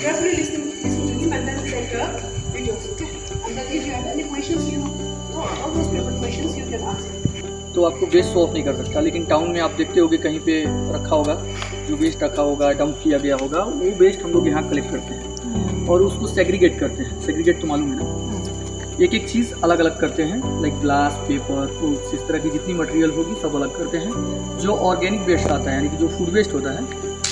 carefully listen to him and then take videos, okay? And then if you have any questions, you know, all those paper questions you can ask him. तो आपको waste show off नहीं कर सकता, लेकिन town में आप देखते होगे कहीं पे रखा होगा, जो वेस्ट रखा होगा, डंप किया गया होगा, वो वेस्ट हम लोग यहाँ कलेक्ट करते हैं और उसको सेग्रीगेट करते हैं। सेग्रीगेट तो मालूम है ना, एक एक चीज़ अलग अलग करते हैं, लाइक ग्लास, पेपर, फ्रूट्स, इस तरह की जितनी मटेरियल होगी सब अलग करते हैं। जो ऑर्गेनिक वेस्ट आता है, यानी कि जो फूड वेस्ट होता है,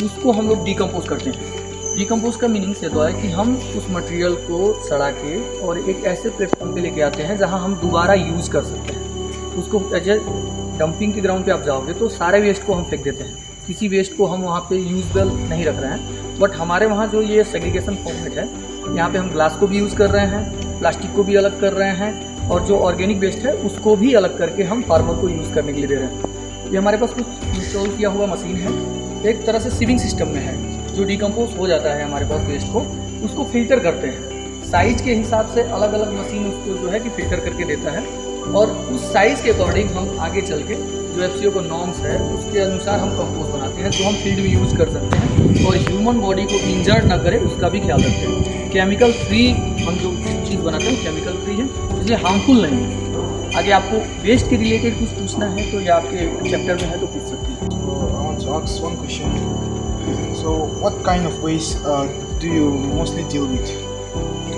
उसको हम लोग डिकम्पोज करते हैं। डिकम्पोज का मीनिंग से तो है कि हम उस मटेरियल को सड़ा के और एक ऐसे प्लेटफॉर्म पे लेके आते हैं जहाँ हम दोबारा यूज़ कर सकते हैं उसको। एज ए डंपिंग के ग्राउंड पे आप जाओगे तो सारे वेस्ट को हम फेंक देते हैं, किसी वेस्ट को हम वहाँ पे यूजबल नहीं रख रहे हैं। बट हमारे वहाँ जो ये सेग्रीगेशन फॉर्मेट है, यहाँ पे हम ग्लास को भी यूज़ कर रहे हैं, प्लास्टिक को भी अलग कर रहे हैं और जो ऑर्गेनिक वेस्ट है उसको भी अलग करके हम फार्मर को यूज़ करने के लिए दे रहे हैं। ये हमारे पास कुछ इंस्टॉल किया हुआ मशीन है, एक तरह से सीविंग सिस्टम में है, जो डिकम्पोज हो जाता है हमारे पास वेस्ट को, उसको फिल्टर करते हैं। साइज़ के हिसाब से अलग अलग मशीन उसको जो है कि फिल्टर करके देता है और उस साइज़ के अकॉर्डिंग हम आगे चल के जो FCO को नॉर्म्स है उसके अनुसार हम कंपोस्ट बनाते हैं, जो हम फील्ड में यूज़ कर सकते हैं और ह्यूमन बॉडी को इंजर्ड ना करे उसका भी ख्याल रखते हैं। केमिकल फ्री हम जो चीज़ बनाते हैं केमिकल फ्री है, इसलिए हार्मफुल नहीं है। आगे आपको वेस्ट के रिलेटेड कुछ पूछना है तो या आपके चैप्टर में है तो पूछ सकते हैं। I want to ask one question. So, what kind of waste do you mostly deal with?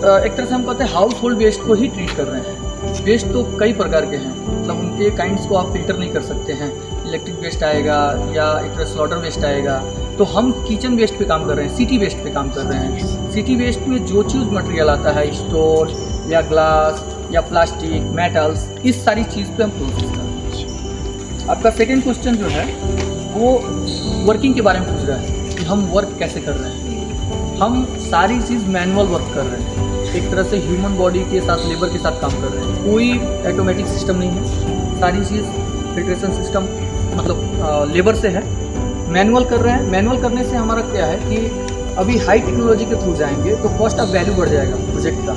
एक तरह से हम कहते हैं हाउस होल्ड वेस्ट को ही ट्रीट कर रहे हैं। वेस्ट तो कई प्रकार के हैं, मतलब उनके काइंड्स को आप फिल्टर नहीं कर सकते हैं। इलेक्ट्रिक वेस्ट आएगा या एक तरह स्लॉटर वेस्ट आएगा, तो हम किचन वेस्ट पे काम कर रहे हैं, सिटी वेस्ट पे काम कर रहे हैं। सिटी वेस्ट में जो चीज़ मटेरियल आता है, स्टोन या ग्लास या प्लास्टिक, मेटल्स, इस सारी चीज़ पे हम प्रोसेस कर रहे हैं। आपका सेकेंड क्वेश्चन जो है वो वर्किंग के बारे में पूछ रहा है कि हम वर्क कैसे कर रहे हैं। हम सारी चीज़ मैनुअल वर्क कर रहे हैं, एक तरह से ह्यूमन बॉडी के साथ, लेबर के साथ काम कर रहे हैं। कोई ऑटोमेटिक सिस्टम नहीं है, सारी चीज़ फिल्ट्रेशन सिस्टम मतलब लेबर से है, मैनुअल कर रहे हैं। मैनुअल करने से हमारा क्या है कि अभी हाई टेक्नोलॉजी के थ्रू जाएंगे तो कॉस्ट ऑफ वैल्यू बढ़ जाएगा प्रोजेक्ट का,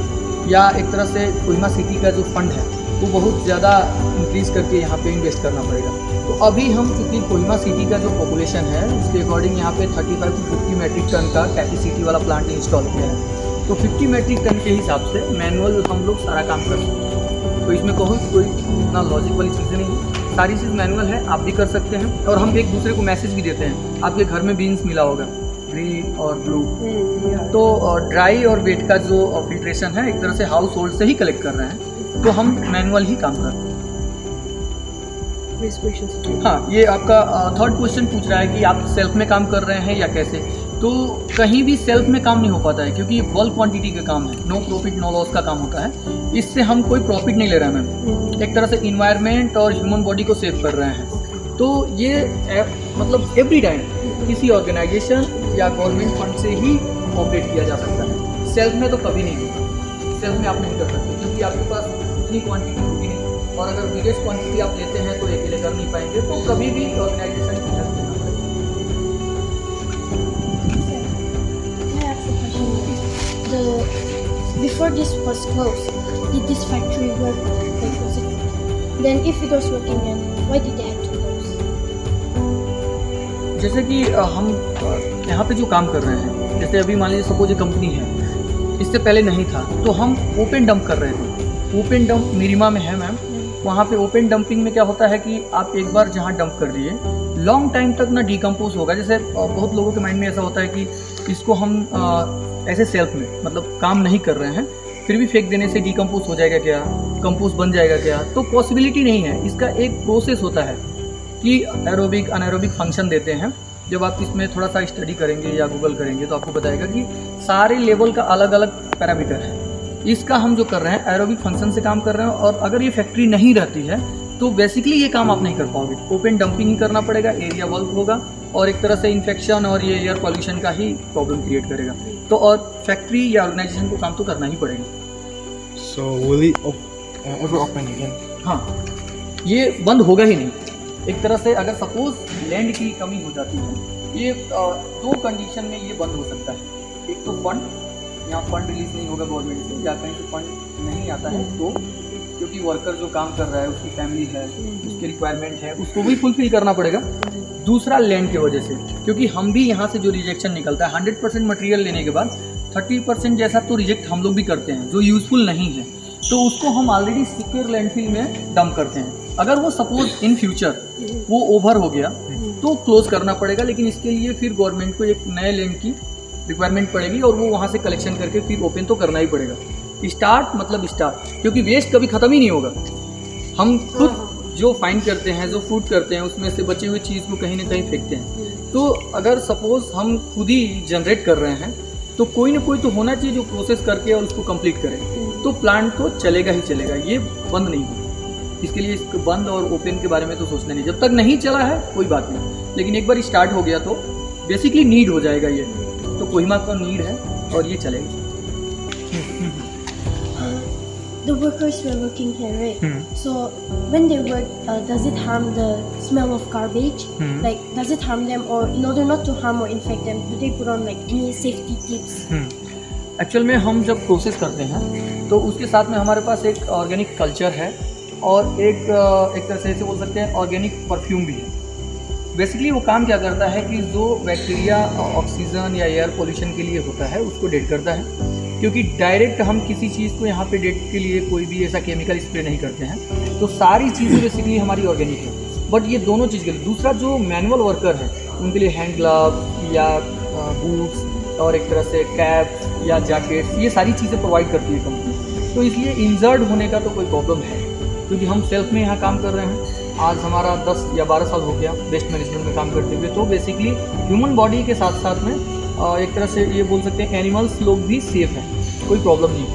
या एक तरह से कोहिमा सिटी का जो फंड है वो बहुत ज़्यादा इंक्रीज़ करके यहाँ पे इन्वेस्ट करना पड़ेगा। तो अभी हम चूँकि कोहिमा सिटी का जो पॉपुलेशन है उसके अकॉर्डिंग यहाँ पे 35 से 50 मेट्रिक टन का कैपेसिटी वाला प्लांट इंस्टॉल किया है। तो 50 मेट्रिक टन के हिसाब से मैनुअल हम लोग सारा काम कर सकते हैं। तो इसमें कहूँ कोई इतना लॉजिक वाली चीज़ें नहीं है, सारी चीज़ मैनुअल है, आप भी कर सकते हैं। और हम एक दूसरे को मैसेज भी देते हैं, आपके घर में बीन्स मिला होगा ग्रीन और ब्लू, तो ड्राई और वेट का जो फिल्ट्रेशन है एक तरह से हाउस होल्ड से ही कलेक्ट कर रहे हैं, तो हम मैनुअल ही काम कर रहे हैं। हाँ, ये आपका थर्ड क्वेश्चन पूछ रहा है कि आप सेल्फ में काम कर रहे हैं या कैसे। तो कहीं भी सेल्फ में काम नहीं हो पाता है, क्योंकि ये बल्क क्वांटिटी का काम है, नो प्रॉफिट नो लॉस का काम होता है। इससे हम कोई प्रॉफिट नहीं ले रहे हैं मैम, एक तरह से इन्वायरमेंट और ह्यूमन बॉडी को सेव कर रहे हैं। तो ये मतलब एवरी टाइम किसी ऑर्गेनाइजेशन या गवर्नमेंट फंड से ही ऑपरेट किया जा सकता है, सेल्फ में तो कभी नहीं होगा। सेल्फ में आप नहीं कर सकते क्योंकि आपके पास उतनी क्वांटिटी होगी नहीं, और अगर बिगेस्ट क्वांटिटी आप लेते हैं तो अकेले कर नहीं पाएंगे, तो कभी भी ऑर्गेनाइजेशन की हेल्प लेना पड़ेगा। Before this was closed, did this factory work? Like, was it? Then, if it was working, then why did they have to close? जैसे कि हम यहाँ पे जो काम कर रहे हैं, जैसे अभी मान लीजिए सपोज ये कंपनी है, इससे पहले नहीं था, तो हम ओपन डंप कर रहे थे। ओपन डंप मिरिमा में है मैम, वहाँ पे ओपन डंपिंग में क्या होता है कि आप एक बार जहाँ डंप कर दिए, लॉन्ग टाइम तक ना डिकम्पोज होगा। जैसे बहुत लोगों के माइंड में ऐसा होता है कि इसको हम ऐसे सेल्फ में मतलब काम नहीं कर रहे हैं, फिर भी फेंक देने से डिकम्पोज हो जाएगा क्या, कंपोस्ट बन जाएगा क्या, तो पॉसिबिलिटी नहीं है। इसका एक प्रोसेस होता है कि एरोबिक अनएरोबिक फंक्शन देते हैं। जब आप इसमें थोड़ा सा स्टडी करेंगे या गूगल करेंगे तो आपको बताएगा कि सारे लेवल का अलग अलग पैरामीटर है। इसका हम जो कर रहे हैं एरोबिक फंक्शन से काम कर रहे हैं, और अगर ये फैक्ट्री नहीं रहती है तो बेसिकली ये काम आप नहीं कर पाओगे। ओपन डंपिंग ही करना पड़ेगा, एरिया बल्क होगा और एक तरह से इन्फेक्शन और ये एयर पॉल्यूशन का ही प्रॉब्लम क्रिएट करेगा। तो और फैक्ट्री या ऑर्गेनाइजेशन को काम तो करना ही पड़ेगा। So will it ever open again? हाँ, ये बंद होगा ही नहीं। एक तरह से अगर सपोज लैंड की कमी हो जाती है, ये दो कंडीशन में ये बंद हो सकता है। एक तो फंड, यहाँ फंड रिलीज नहीं होगा गवर्नमेंट से, या कहीं से फंड नहीं आता है तो, क्योंकि वर्कर जो काम कर रहा है उसकी फैमिली है, उसकी रिक्वायरमेंट है, उसको भी फुलफिल करना पड़ेगा। दूसरा लैंड की वजह से, क्योंकि हम भी यहाँ से जो रिजेक्शन निकलता है 100% मटेरियल लेने के बाद 30% जैसा तो रिजेक्ट हम लोग भी करते हैं जो यूज़फुल नहीं है, तो उसको हम ऑलरेडी सिक्योर लैंडफिल में डंप करते हैं। अगर वो सपोज इन फ्यूचर वो ओवर हो गया तो क्लोज करना पड़ेगा, लेकिन इसके लिए फिर गवर्नमेंट को एक नए लैंड की रिक्वायरमेंट पड़ेगी और वो वहाँ से कलेक्शन करके फिर ओपन तो करना ही पड़ेगा। स्टार्ट मतलब स्टार्ट, क्योंकि वेस्ट कभी ख़त्म ही नहीं होगा। हम खुद जो फाइंड करते हैं, जो फूड करते हैं, उसमें से बची हुई चीज़ को कहीं ना कहीं फेंकते हैं। तो अगर सपोज हम खुद ही जनरेट कर रहे हैं तो कोई ना कोई तो होना चाहिए जो प्रोसेस करके और उसको कंप्लीट करे, तो प्लांट तो चलेगा ही चलेगा, ये बंद नहीं होगा। इसके लिए इसको बंद और ओपन के बारे में तो सोचना नहीं, जब तक नहीं चला है कोई बात नहीं, लेकिन एक बार स्टार्ट हो गया तो बेसिकली नीड हो जाएगा ये, तो कोहिमा का नीड है और ये चलेगा। The workers were working here, right? So when they work, does it harm the smell of garbage? Like, does it harm them, or in order not to harm or infect them, do they put on like any safety tips? Actual में हम जब process करते हैं तो उसके साथ में हमारे पास एक ऑर्गेनिक कल्चर है और एक तरह से ऐसे बोल सकते हैं ऑर्गेनिक परफ्यूम भी है। बेसिकली वो काम क्या करता है कि जो बैक्टीरिया ऑक्सीजन या एयर पोल्यूशन के लिए होता है उसको डेड करता है, क्योंकि डायरेक्ट हम किसी चीज़ को यहाँ पे डेट के लिए कोई भी ऐसा केमिकल स्प्रे नहीं करते हैं, तो सारी चीज़ें बेसिकली हमारी ऑर्गेनिक है। बट ये दोनों चीज़ के लिए, दूसरा जो मैनुअल वर्कर है उनके लिए हैंड ग्लव या बूट्स और एक तरह से कैप या जैकेट्स, ये सारी चीज़ें प्रोवाइड करती है कंपनी। तो इसलिए इंजर्ड होने का तो कोई प्रॉब्लम है, क्योंकि हम सेल्फ में यहाँ काम कर रहे हैं। आज हमारा 10 या 12 साल हो गया वेस्ट मैनेजमेंट में काम करते हुए, तो बेसिकली ह्यूमन बॉडी के साथ साथ में एक तरह से ये बोल सकते हैं एनिमल्स लोग भी सेफ हैं, कोई प्रॉब्लम नहीं है।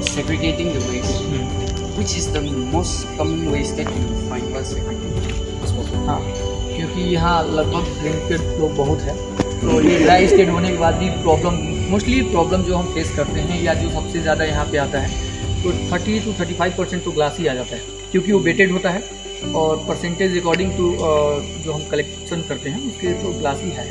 Segregating the waste, which is the most common waste that you find while segregating? हाँ, क्योंकि यहाँ लगभग ड्रिंकेड लोग बहुत है, तो ये ड्राई स्टेट होने के बाद भी प्रॉब्लम, मोस्टली प्रॉब्लम जो हम फेस करते हैं या जो सबसे ज़्यादा यहाँ पे आता है तो 30 to 35% तो ग्लास ही आ जाता है, क्योंकि वो वेटेड होता है और परसेंटेज अकॉर्डिंग टू जो हम कलेक्शन करते हैं उसके तो ग्लास ही है।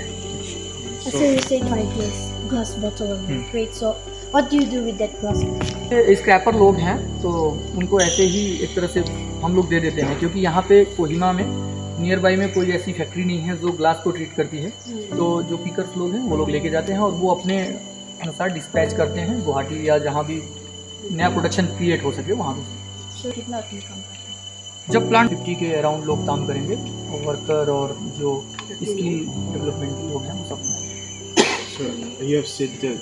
So you said 5 years glass bottle of great. So what do you do with that glass bottle? Scraper लोग हैं तो उनको ऐसे ही एक तरह से हम लोग दे देते हैं, क्योंकि यहाँ पे कोहिमा में नियर बाई में कोई ऐसी फैक्ट्री नहीं है जो ग्लास को ट्रीट करती है। तो जो पिकर्स लोग हैं वो लोग लेके जाते हैं और वो अपने अनुसार डिस्पैच करते हैं गुवाहाटी या जहाँ भी नया प्रोडक्शन क्रिएट हो सके वहाँ पे। So कितना इनकम करते हैं? जब प्लांट 50 के अराउंड लोग काम करेंगे और वर्कर और जो स्किल डेवलपमेंट लोग हैं वो सब। So you have said that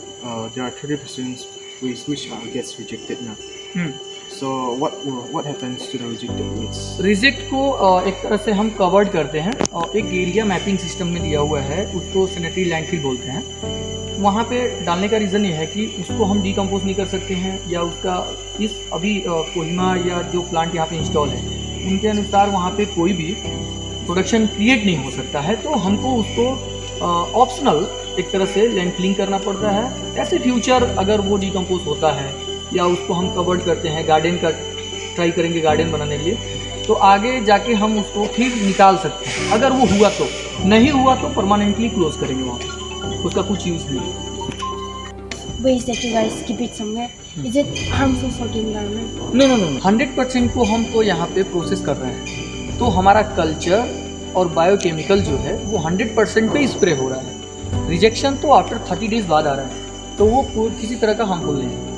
there are 30% waste which gets rejected now. So what happens to the rejected waste? Reject को एक तरह से हम कवर्ड करते हैं और एक एरिया मैपिंग सिस्टम में दिया हुआ है, उसको सैनिटरी लैंडफिल बोलते हैं। वहाँ पे डालने का रीज़न ये है कि उसको हम डिकम्पोज नहीं कर सकते हैं या उसका इस अभी कोहिमा या जो प्लांट यहाँ पे इंस्टॉल है उनके अनुसार वहाँ पे कोई भी प्रोडक्शन क्रिएट नहीं हो सकता है, तो हमको उसको ऑप्शनल एक तरह से लैंडफिलिंग करना पड़ता है। ऐसे फ्यूचर अगर वो डिकम्पोज होता है या उसको हम कवर्ड करते हैं, गार्डन का ट्राई करेंगे गार्डन बनाने के लिए, तो आगे जाके हम उसको फिर निकाल सकते हैं। अगर वो हुआ तो, नहीं हुआ तो परमानेंटली क्लोज करेंगे, वहाँ उसका कुछ यूज़ नहीं। Waste that you guys keep it somewhere, is it harmful for the environment? No 100% को हम तो यहाँ पे प्रोसेस कर रहे हैं, तो हमारा कल्चर और बायोकेमिकल जो है वो 100% पे स्प्रे हो रहा है। रिजेक्शन तो आफ्टर 30 डेज बाद आ रहा है, तो वो किसी तरह का हार्मफुल नहीं है।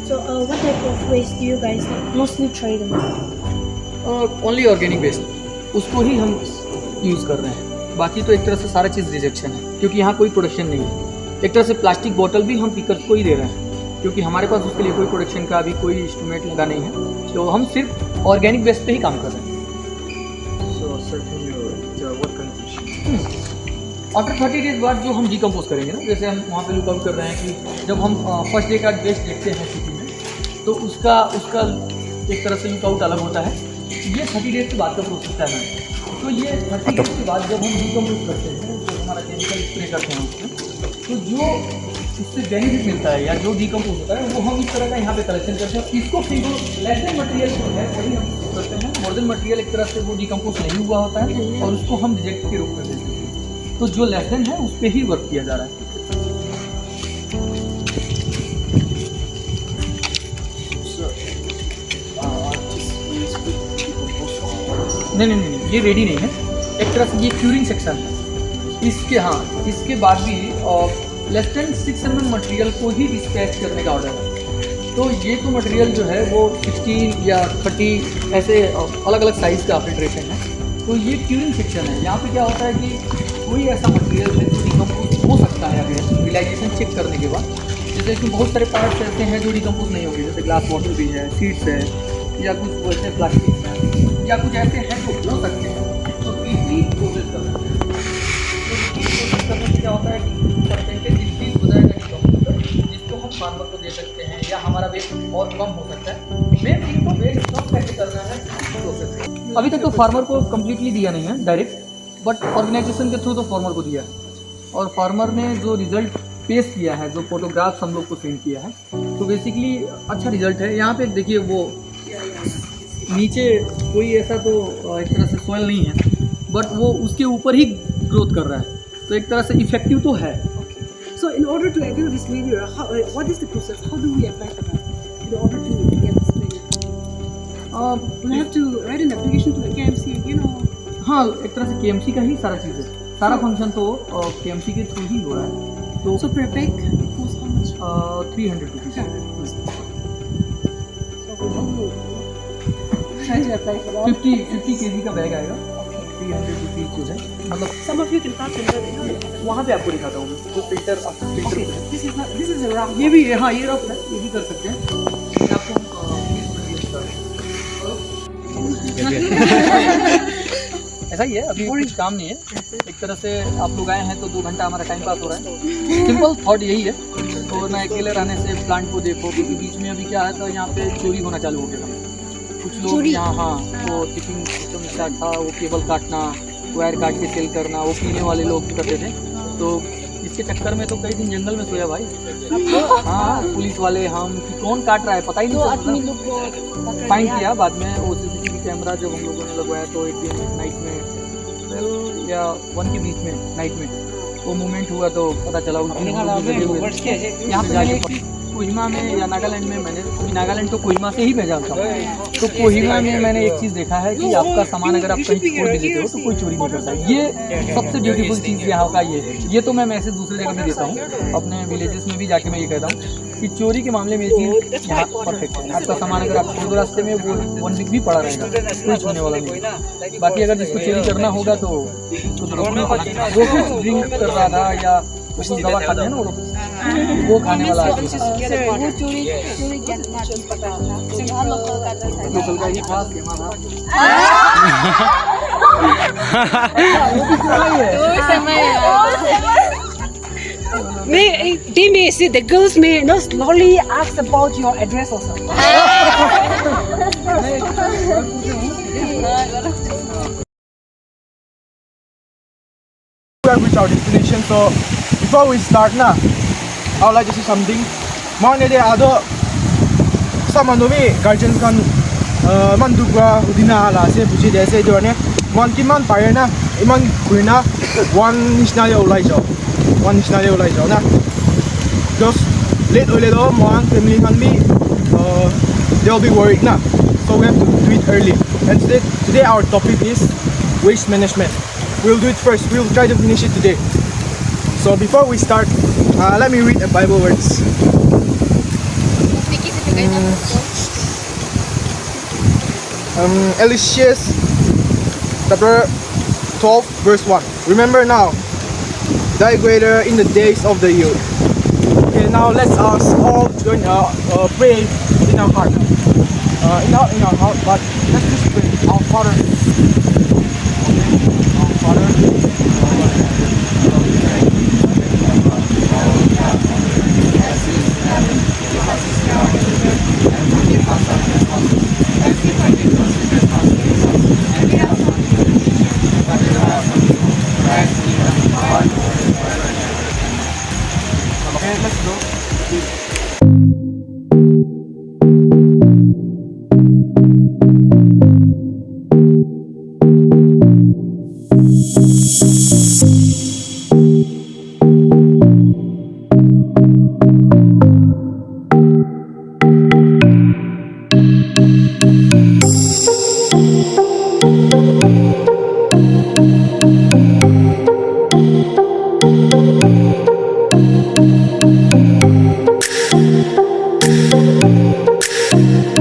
So what type of waste do you guys like mostly throw away? Only organic waste, उसको ही हम यूज़ कर रहे हैं। बाकी तो एक तरह से सारा चीज़ रिजेक्शन है, क्योंकि यहाँ कोई प्रोडक्शन नहीं है। एक तरह से प्लास्टिक बोतल भी हम पिकर्स को ही दे रहे हैं, क्योंकि हमारे पास उसके लिए कोई प्रोडक्शन का अभी कोई इंस्ट्रूमेंट लगा नहीं है, तो हम सिर्फ ऑर्गेनिक वेस्ट पे ही काम कर रहे हैं। So sir, can you tell what kind of machine? After 30 days बाद जो हम डिकम्पोज करेंगे ना, जैसे हम वहाँ पे लुकआउट कर रहे हैं कि जब हम फर्स्ट डे का वेस्ट देखते हैं सिटी में, तो उसका एक तरह से लुकआउट अलग होता है। ये 30 डेज के बाद का प्रोसेस है मैम। तो ये 30 डेज के बाद जब हम डिकम्पोज करते हैं, तो हमारा केमिकल स्प्रे करते हैं उसमें, तो जो उससे बेनिफिट मिलता है या जो डिकम्पोज होता है वो हम इस तरह का यहाँ पे कलेक्शन करते हैं। इसको फिर लेस देन मटेरियल जो है वही हम करते हैं। मोर देन मटेरियल एक तरह से वो डिकम्पोज नहीं हुआ होता है और उसको हम रिजेक्ट के रूप में देते हैं। तो जो लेस देन है उस पर ही वर्क किया जा रहा है। नहीं, ये रेडी नहीं है। एक तरह से ये क्यूरिंग सेक्शन है, इसके बाद भी लेस देन 6 mm मटेरियल को ही डिस्पैच करने का ऑर्डर है। तो ये तो मटेरियल जो है वो 16 या 30 ऐसे अलग अलग साइज़ का फिल्ट्रेशन है। तो ये क्यूरिंग सेक्शन है। यहाँ पे क्या होता है कि कोई ऐसा मटेरियल है जो डिकम्पोज हो सकता है अगर रिलाइजेशन चेक करने के बाद। जैसे इसमें बहुत सारे पार्ट्स ऐसे हैं जो डिकम्पोज नहीं होंगे, जैसे ग्लास बॉटल भी है, सीड्स है, या कुछ वैसे प्लास्टिक है, या कुछ ऐसे हैं जो हो सकते हैं तो इजली प्रोसेस कर सकते हैं। तो प्रोसेस करने से क्या होता है कि परसेंटेज इंक्रीज हो जाएगा डिकम्पोजर, जिसको हम फार्मर को दे सकते हैं, या हमारा वेस्ट और कम हो सकता है। मेन थिंग तो वेस्ट कम कैसे करना है प्रोसेस। अभी तक तो फार्मर को कम्प्लीटली दिया नहीं है डायरेक्ट, बट ऑर्गेनाइजेशन के थ्रू तो फार्मर को दिया है। और फार्मर ने जो रिज़ल्ट पेश किया है, जो फोटोग्राफ्स हम लोग को सेंड किया है, तो बेसिकली अच्छा रिजल्ट है। यहाँ पे देखिए वो नीचे कोई ऐसा तो एक तरह से सॉइल नहीं है, बट वो उसके ऊपर ही ग्रोथ कर रहा है, तो एक तरह से इफेक्टिव तो है। So in order to avail this manure, what is the process? How do we apply for that? In order to get this manure, we have to write an application to the KMC again, or हाँ, एक तरह से KMC का ही सारा चीज़ है, सारा function तो KMC के थ्रू ही हो रहा है। तो so per bag it costs how much? 300 rupees. Try to apply for that. 50 kg का बैग आएगा, 300 रुपीज़ जो है, मतलब Some of you can touch and then, you know. वहाँ पे आपको दिखाता हूँ मैं, जो filter Okay, this is a rough. ये भी हाँ, ये रफ है, ये भी कर सकते हैं। ये आपको ऐसा ही है, अभी कुछ काम नहीं है। एक तरह से आप लोग आए हैं तो 2 घंटा हमारा टाइम पास हो रहा है। सिंपल थॉट यही है। तो ना अकेले रहने से प्लांट को देखो, क्योंकि बीच में अभी क्या है, तो यहाँ पे चोरी होना चालू हो गया। कुछ लोग यहाँ तो टिपिंग सिस्टम स्टार्ट था, वो केबल काटना, वायर काट के सेल करना, वो पीने वाले लोग करते थे। तो इसके चक्कर में तो कई दिन जंगल में सोया भाई। हाँ, पुलिस वाले हम कि कौन काट रहा है पता ही नहीं चलता। फाइन किया बाद में, वो CCTV कैमरा जब हम लोगों ने लगवाया तो एक दिन नाइट में 12 या 1 के बीच में नाइट में वो मूवमेंट हुआ, तो पता चला उनकी यहाँ पे जाके कोहिमा में या नागालैंड में, मैंने नागालैंड तो कोहिमा से ही भेजा था। तो कोहिमा में मैंने एक चीज़ देखा है कि आपका सामान अगर आप कहीं छोड़ भी देते हो तो कोई चोरी नहीं करता। ये सबसे ब्यूटीफुल चीज़ यहाँ का ये है। ये तो मैं मैसेज दूसरी जगह भी देता हूँ, अपने विलेजेस में भी जाके मैं ये कहता हूँ कि चोरी के मामले में ये चीज़ यहाँ परफेक्ट है। आपका सामान अगर आप छोड़ दो रास्ते में, वो 1 वीक भी पड़ा रहेगा, कोई छूने वाला नहीं। बाकी अगर जिसको चोरी करना होगा तो वो कुछ ड्रिंक कर रहा था या कुछ दवा खाते हैं ना वो लोग, वो खाने वाला आदमी वो चोरी लोकल का ही था, famous They may say the girls may not slowly ask about your address also. We have reached our destination, so before we start now, I would like to say something. Mana dia ada sama nomi guardians kan mandukwa udina ala se buji dese jo ne mon kiman pare na iman kuina one national ulai jo na just late mon family kan be they'll be worried na, so we have to do it early. And today our topic is waste management. We'll do it first. We'll try to finish it today. So before we start, let me read the Bible words. Ecclesiastes chapter 12 verse 1. Remember now, thy greater in the days of the youth. Okay, now let's us all join pray in our heart. Not in our heart, but let's just pray. Our Father. Okay, let's go.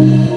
Bye.